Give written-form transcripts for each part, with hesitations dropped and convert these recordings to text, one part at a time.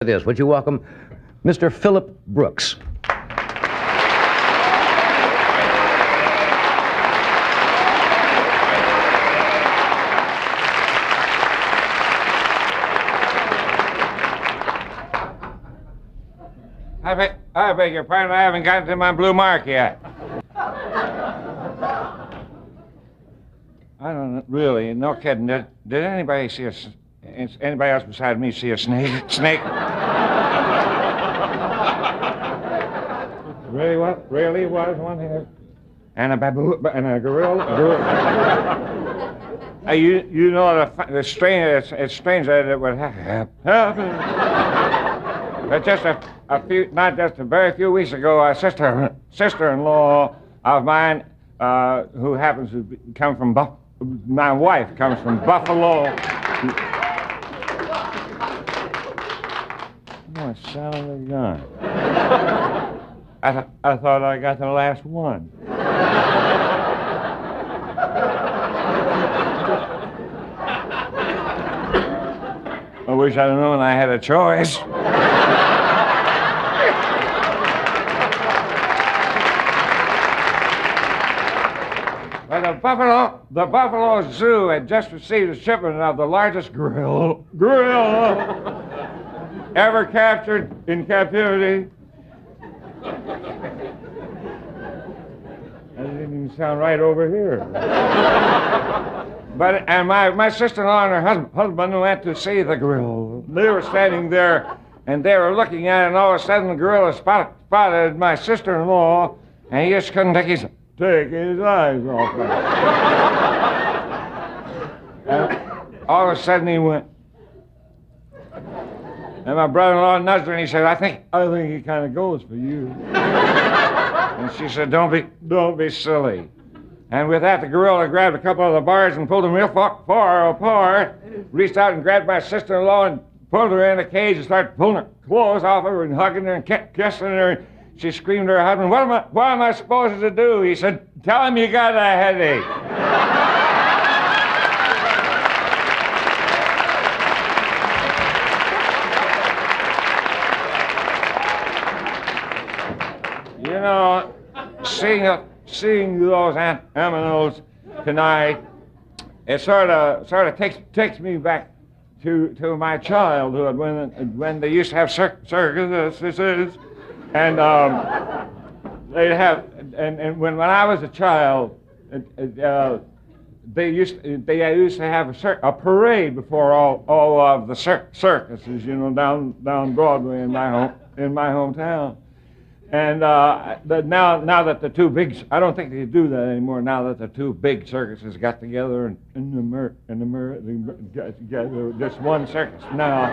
This, would you welcome Mr. Philip Brooks? I beg your pardon, I haven't gotten to my blue mark yet. I don't know, really, no kidding. Did anybody see anybody else beside me see a snake? Really was one here. And a baboon, and a gorilla. You know, it's strange that it would happen. But just not just a very few weeks ago, a sister-in-law of mine, who happens to come from my wife comes from Buffalo. Oh, son of a gun. I thought I got the last one. I wish I'd known I had a choice. Well, the Buffalo Zoo had just received a shipment of the largest gorilla ever captured in captivity. That didn't even sound right over here. And my sister-in-law and her husband went to see the gorilla. They were standing there, and they were looking at it, and all of a sudden the gorilla spotted my sister-in-law, and he just couldn't take his eyes off her. And all of a sudden he went. And my brother-in-law nudged her and he said, I think he kind of goes for you. And she said, don't be silly. And with that, the gorilla grabbed a couple of the bars and pulled them real far apart, reached out and grabbed my sister-in-law and pulled her in a cage and started pulling her clothes off of her and hugging her and kissing her. She screamed to her husband, what am I supposed to do? He said, tell him you got a headache. You know, seeing those animals tonight, it sort of takes me back to my childhood when they used to have circuses. And they'd have, and when I was a child, they used to have a parade before all of the circuses, you know, down Broadway in my hometown. And now that the two big, I don't think they do that anymore. Now that the two big circuses got together and just one circus now.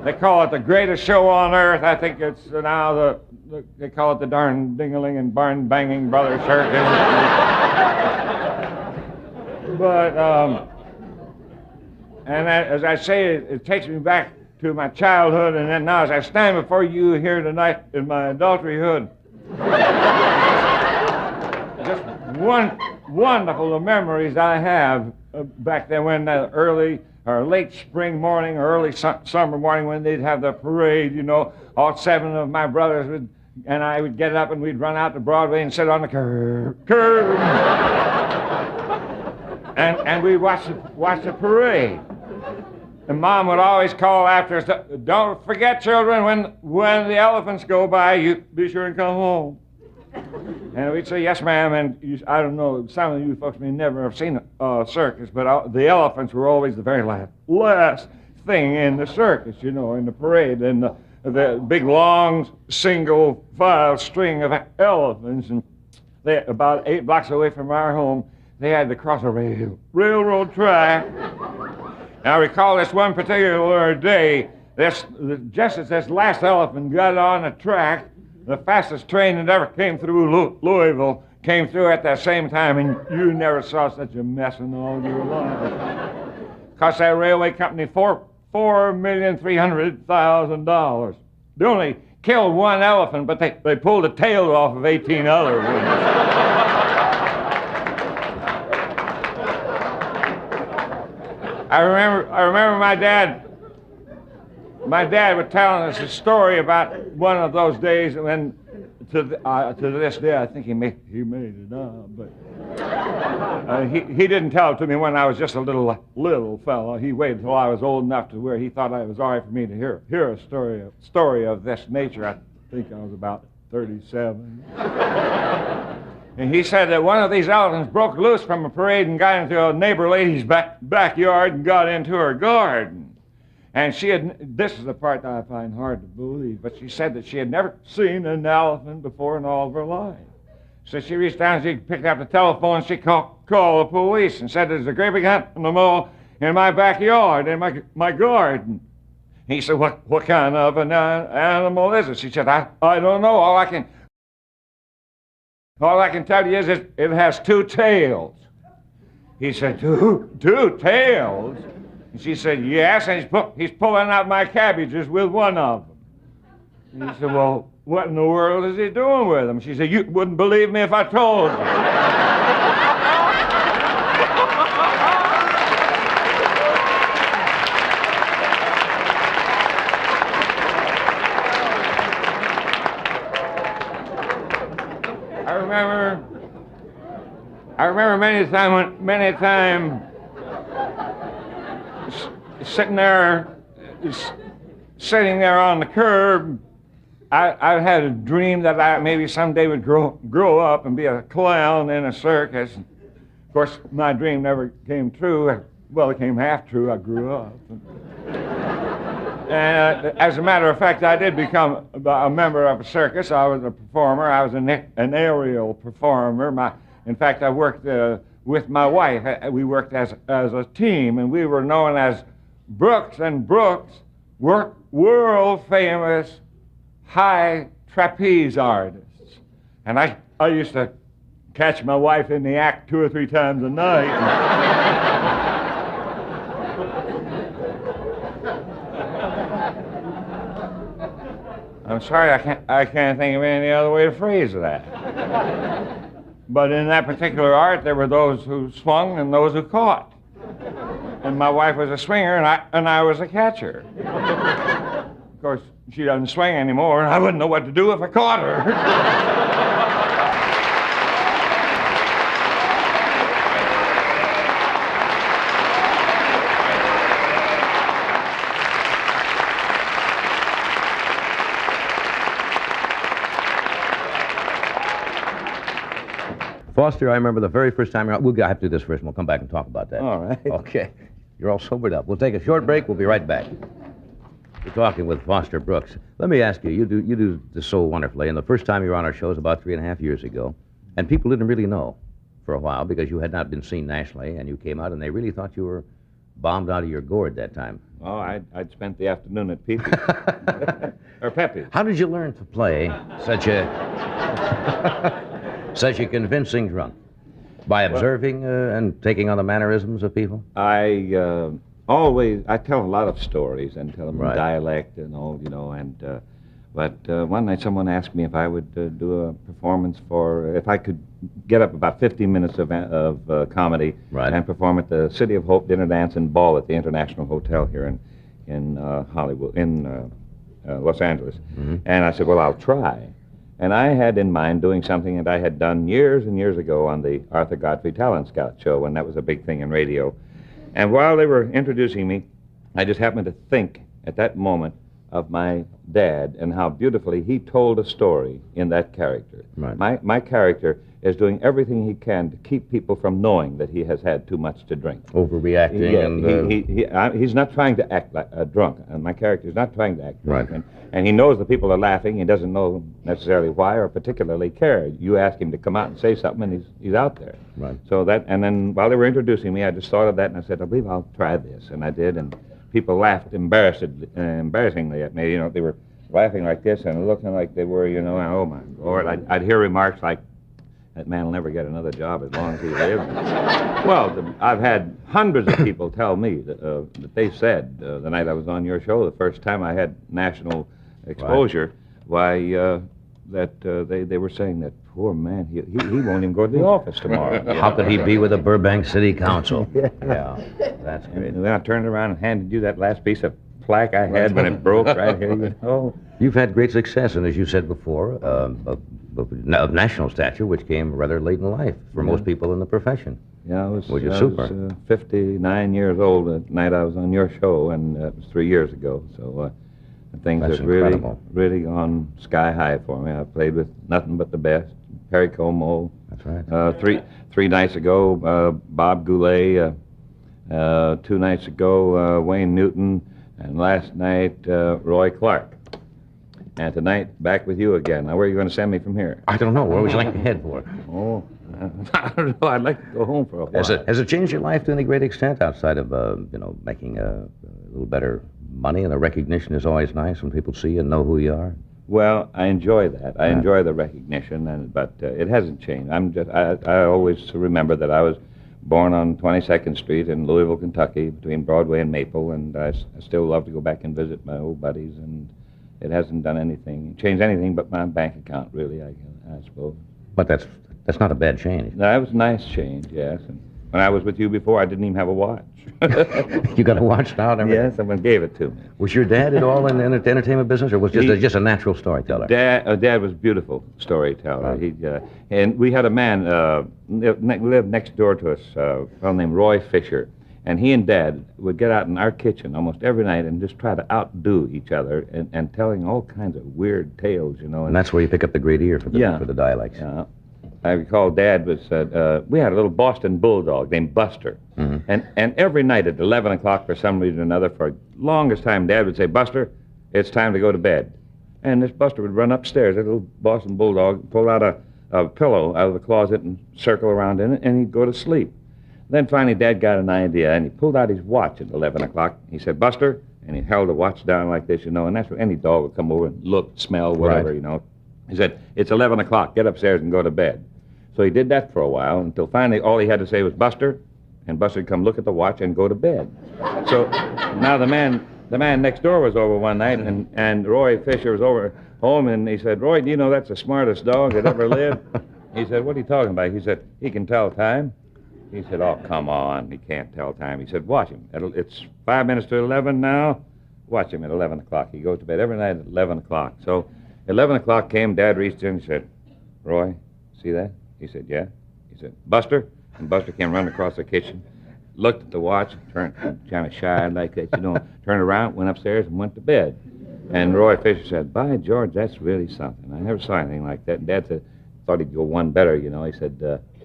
They call it the greatest show on earth. I think it's now they call it the darn ding-a-ling and barn banging brother circus. But as I say, it takes me back to my childhood, and then now as I stand before you here tonight in my adulteryhood, just wonderful the memories I have back then when early or late spring morning or early summer morning when they'd have the parade, you know, all seven of my brothers and I would get up and we'd run out to Broadway and sit on the curb. And we'd watch the parade. And Mom would always call after us, don't forget, children, when the elephants go by, you be sure and come home. And we'd say, yes, ma'am, and I don't know, some of you folks may never have seen a circus, but the elephants were always the very last thing in the circus, you know, in the parade, and the big, long, single-file string of elephants, and they, about 8 blocks away from our home, they had to cross a railroad track. And I recall this one particular day, just as this last elephant got on the track, the fastest train that ever came through Louisville came through at that same time, and you never saw such a mess in all your life. Cost that railway company $4,300,000. They only killed one elephant, but they pulled the tail off of 18 other ones. I remember my dad my dad was telling us a story about one of those days when, to this day, I think he made it up, but he didn't tell it to me when I was just a little fellow. He waited till I was old enough to where he thought it was all right for me to hear a story of this nature. I think I was about 37. And he said that one of these elephants broke loose from a parade and got into a neighbor lady's backyard and got into her garden. And this is the part that I find hard to believe, but she said that she had never seen an elephant before in all of her life. So she reached down, she picked up the telephone, and she called the police and said, there's a great big animal in my backyard, in my garden. He said, what kind of an animal is it? She said, I don't know. All I can tell you is it has 2 tails. He said, two tails? And she said, yes, and he's pulling out my cabbages with one of them. And he said, well, what in the world is he doing with them? She said, you wouldn't believe me if I told you. I remember many times sitting there on the curb. I had a dream that I maybe someday would grow up and be a clown in a circus. Of course, my dream never came true. Well, it came half true. I grew up. And as a matter of fact, I did become a member of a circus. I was a performer. I was an aerial performer. In fact, I worked with my wife. We worked as a team, and we were known as Brooks and Brooks, world famous high trapeze artists. And I used to catch my wife in the act 2 or 3 times a night. I'm sorry, I can't think of any other way to phrase that. But in that particular art, there were those who swung and those who caught. And my wife was a swinger, and I was a catcher. Of course, she doesn't swing anymore, and I wouldn't know what to do if I caught her. Foster, I remember the very first time you're on. We'll have to do this first, and we'll come back and talk about that. All right. Okay. You're all sobered up. We'll take a short break. We'll be right back. We're talking with Foster Brooks. Let me ask you, you do this so wonderfully, and the first time you were on our show was about 3.5 years ago, and people didn't really know for a while because you had not been seen nationally, and you came out, and they really thought you were bombed out of your gourd that time. Oh, I'd spent the afternoon at Pepe's. Or Pepe's. How did you learn to play such a convincing drunk? By observing and taking on the mannerisms of people? I tell a lot of stories and tell them in dialect and all, but one night someone asked me if I would do a performance if I could get up about 15 minutes of comedy and perform at the City of Hope dinner, dance, and ball at the International Hotel here in Hollywood, in Los Angeles. Mm-hmm. And I said, well, I'll try. And I had in mind doing something that I had done years and years ago on the Arthur Godfrey Talent Scout show, when that was a big thing in radio. And while they were introducing me, I just happened to think at that moment of my dad and how beautifully he told a story in that character. Right. My character is doing everything he can to keep people from knowing that he has had too much to drink. Overreacting. He's not trying to act like a drunk, and my character is not trying to act drunk. Right. And he knows the people are laughing. He doesn't know necessarily why or particularly care. You ask him to come out and say something, and he's out there. Right. So and then while they were introducing me, I just thought of that, and I said, I believe I'll try this. And I did, and people laughed embarrassingly at me. They were laughing like this and looking like they were, and oh, my Lord. I'd hear remarks like, that man will never get another job as long as he lives. Well, I've had hundreds of people tell me that they said the night I was on your show, the first time I had national exposure, that they were saying that poor man, he won't even go to the office tomorrow. How could he be with the Burbank City Council? Yeah. Yeah, that's great. And then I turned around and handed you that last piece of plaque I had when it broke right here, you know. You've had great success, and as you said before, of national stature, which came rather late in life for most people in the profession. Yeah, I was, Which is I super. was 59 years old the night I was on your show, and it was 3 years ago. So things That's have really, incredible. really gone sky high for me. I've played with nothing but the best. Perry Como. That's right. Three nights ago, Bob Goulet. 2 nights ago, Wayne Newton. And last night, Roy Clark. And tonight, back with you again. Now, where are you going to send me from here? I don't know. Where would you like to head for? Oh, I don't know. I'd like to go home for a while. Has it changed your life to any great extent outside of, making a little better money, and the recognition is always nice when people see you and know who you are? Well, I enjoy that. I enjoy the recognition, but it hasn't changed. I always remember that I was born on 22nd Street in Louisville, Kentucky, between Broadway and Maple, and I still love to go back and visit my old buddies, and it hasn't changed anything but my bank account, really, I suppose. But that's not a bad change. That was a nice change, yes. And when I was with you before, I didn't even have a watch. You got a watch now and everything? Yes, someone gave it to me. Was your dad at all in the entertainment business, or was just a natural storyteller? Dad was a beautiful storyteller. Right. And we had a man lived next door to us, a fellow named Roy Fisher, and he and Dad would get out in our kitchen almost every night and just try to outdo each other and telling all kinds of weird tales, you know. And that's where you pick up the great ear for the dialects. Yeah. I recall Dad we had a little Boston bulldog named Buster. Mm-hmm. And every night at 11 o'clock, for some reason or another, for the longest time, Dad would say, Buster, it's time to go to bed. And this Buster would run upstairs, that little Boston bulldog, pull out a pillow out of the closet and circle around in it, and he'd go to sleep. Then finally, Dad got an idea, and he pulled out his watch at 11 o'clock. He said, Buster, and he held the watch down like this, you know, and that's what any dog would come over and look, smell, whatever, Right. you know. He said, it's 11 o'clock, get upstairs and go to bed. So he did that for a while until finally all he had to say was, Buster, and Buster would come look at the watch and go to bed. So now the man next door was over one night, and Roy Fisher was over home, and he said, Roy, do you know that's the smartest dog that ever lived? He said, what are you talking about? He said, he can tell time. He said, oh, come on, he can't tell time. He said, watch him. It's 5 minutes to 11 now. Watch him at 11 o'clock. He goes to bed every night at 11 o'clock. So 11 o'clock came, Dad reached in and said, Roy, see that? He said, yeah. He said, Buster? And Buster came running across the kitchen, looked at the watch, turned kind of shy like that, you know, turned around, went upstairs, and went to bed. And Roy Fisher said, by George, that's really something. I never saw anything like that. And Dad said, thought he'd go one better, you know. He said,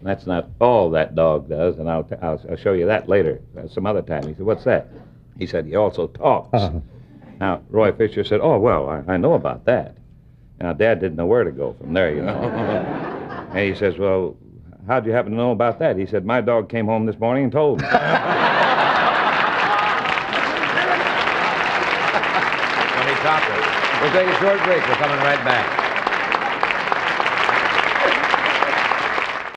that's not all that dog does, and I'll show you that later, some other time. He said, what's that? He said, he also talks. Now, Roy Fisher said, oh, well, I know about that. Now, Dad didn't know where to go from there, you know. And he says, well, how'd you happen to know about that? He said, my dog came home this morning and told me. Tony Topper. We'll take a short break. We're coming right back.